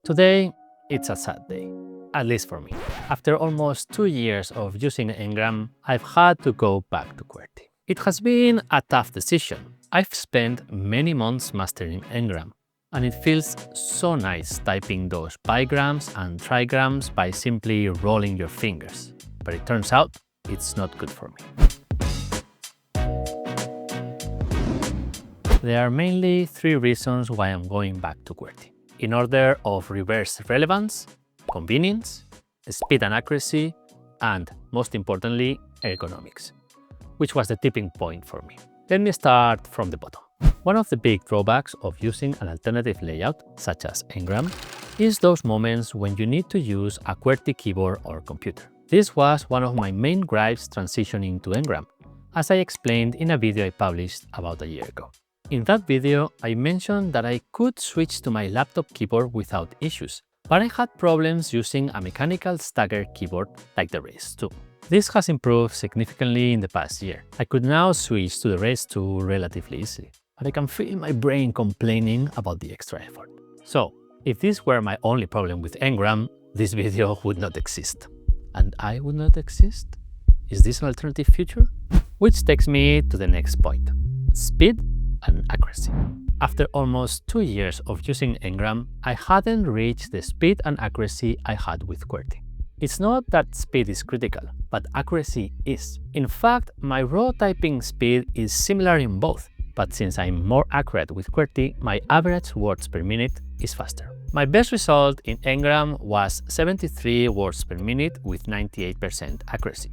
Today, it's a sad day, at least for me. After almost 2 years of using ENGRAM, I've had to go back to QWERTY. It has been a tough decision. I've spent many months mastering ENGRAM, and it feels so nice typing those bigrams and trigrams by simply rolling your fingers. But it turns out, it's not good for me. There are mainly 3 reasons why I'm going back to QWERTY. In order of reverse relevance, convenience, speed and accuracy, and most importantly, ergonomics, which was the tipping point for me. Let me start from the bottom. One of the big drawbacks of using an alternative layout, such as ENGRAM, is those moments when you need to use a QWERTY keyboard or computer. This was one of my main gripes transitioning to ENGRAM, as I explained in a video I published about a year ago. In that video, I mentioned that I could switch to my laptop keyboard without issues, but I had problems using a mechanical stagger keyboard like the Race 2. This has improved significantly in the past year. I could now switch to the Race 2 relatively easily, but I can feel my brain complaining about the extra effort. So, if this were my only problem with ENGRAM, this video would not exist. And I would not exist? Is this an alternative future? Which takes me to the next point: speed and accuracy. After almost 2 years of using ENGRAM, I hadn't reached the speed and accuracy I had with QWERTY. It's not that speed is critical, but accuracy is. In fact, my raw typing speed is similar in both, but since I'm more accurate with QWERTY, my average words per minute is faster. My best result in ENGRAM was 73 words per minute with 98% accuracy.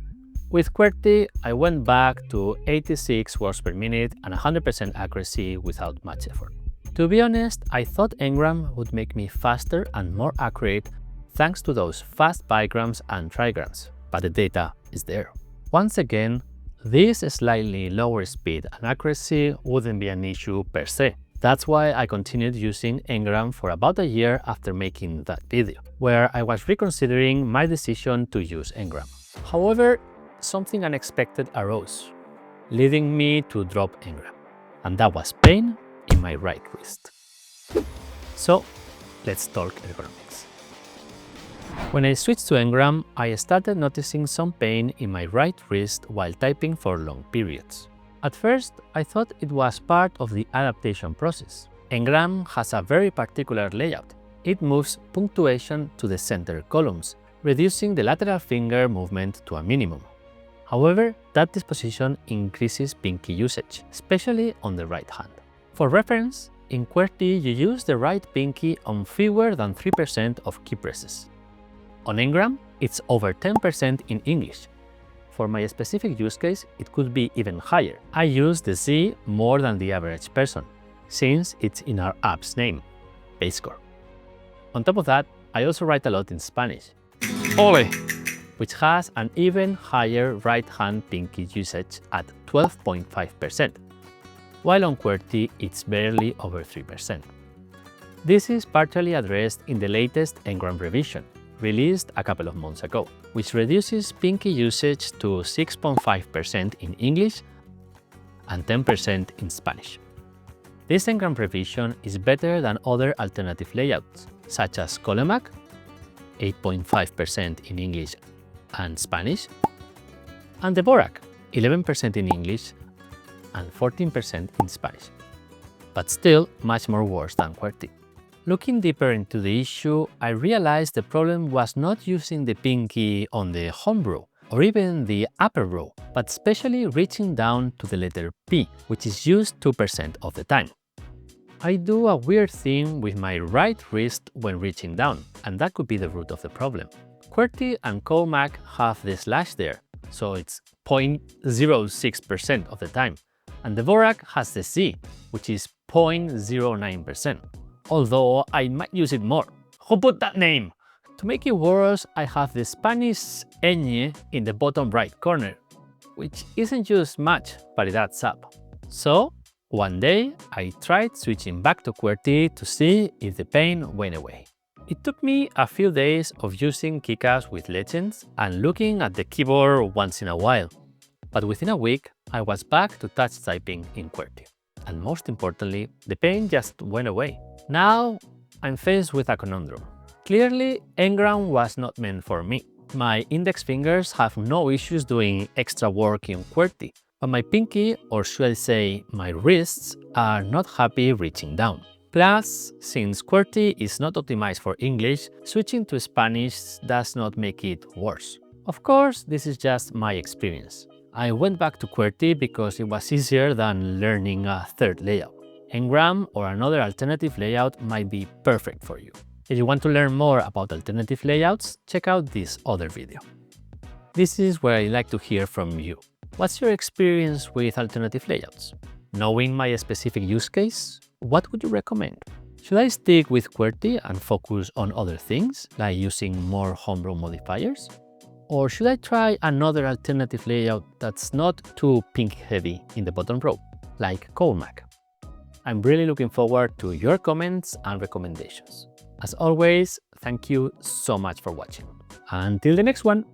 With QWERTY, I went back to 86 words per minute and 100% accuracy without much effort. To be honest, I thought ENGRAM would make me faster and more accurate thanks to those fast bigrams and trigrams, but the data is there. Once again, this slightly lower speed and accuracy wouldn't be an issue per se. That's why I continued using ENGRAM for about a year after making that video, where I was reconsidering my decision to use ENGRAM. However, something unexpected arose, leading me to drop ENGRAM, and that was pain in my right wrist. So, let's talk ergonomics. When I switched to ENGRAM, I started noticing some pain in my right wrist while typing for long periods. At first, I thought it was part of the adaptation process. ENGRAM has a very particular layout. It moves punctuation to the center columns, reducing the lateral finger movement to a minimum. However, that disposition increases pinky usage, especially on the right hand. For reference, in QWERTY you use the right pinky on fewer than 3% of key presses. On ENGRAM, it's over 10% in English. For my specific use case, it could be even higher. I use the Z more than the average person, since it's in our app's name, Spacebar. On top of that, I also write a lot in Spanish. Ole! Which has an even higher right-hand pinky usage at 12.5%, while on QWERTY it's barely over 3%. This is partially addressed in the latest ENGRAM revision, released a couple of months ago, which reduces pinky usage to 6.5% in English and 10% in Spanish. This ENGRAM revision is better than other alternative layouts, such as Colemac, 8.5% in English and Spanish, and the Dvorak, 11% in English and 14% in Spanish, but still much more worse than QWERTY. Looking deeper into the issue, I realized the problem was not using the pinky on the home row or even the upper row, but especially reaching down to the letter P, which is used 2% of the time. I do a weird thing with my right wrist when reaching down, and that could be the root of the problem. QWERTY and Colemac have the slash there, so it's 0.06% of the time, and the Dvorak has the Z, which is 0.09%, although I might use it more. Who put that name? To make it worse, I have the Spanish ñ in the bottom right corner, which isn't used much, but it adds up. So, one day, I tried switching back to QWERTY to see if the pain went away. It took me a few days of using Keycaps with legends and looking at the keyboard once in a while, but within a week, I was back to touch typing in QWERTY. And most importantly, the pain just went away. Now, I'm faced with a conundrum. Clearly, ENGRAM was not meant for me. My index fingers have no issues doing extra work in QWERTY, but my pinky, or should I say my wrists, are not happy reaching down. Plus, since QWERTY is not optimized for English, switching to Spanish does not make it worse. Of course, this is just my experience. I went back to QWERTY because it was easier than learning a third layout. ENGRAM or another alternative layout might be perfect for you. If you want to learn more about alternative layouts, check out this other video. This is where I like to hear from you. What's your experience with alternative layouts? Knowing my specific use case, what would you recommend? Should I stick with QWERTY and focus on other things, like using more Home Row Modifiers? Or should I try another alternative layout that's not too pink heavy in the bottom row, like CodeMac? I'm really looking forward to your comments and recommendations. As always, thank you so much for watching. Until the next one!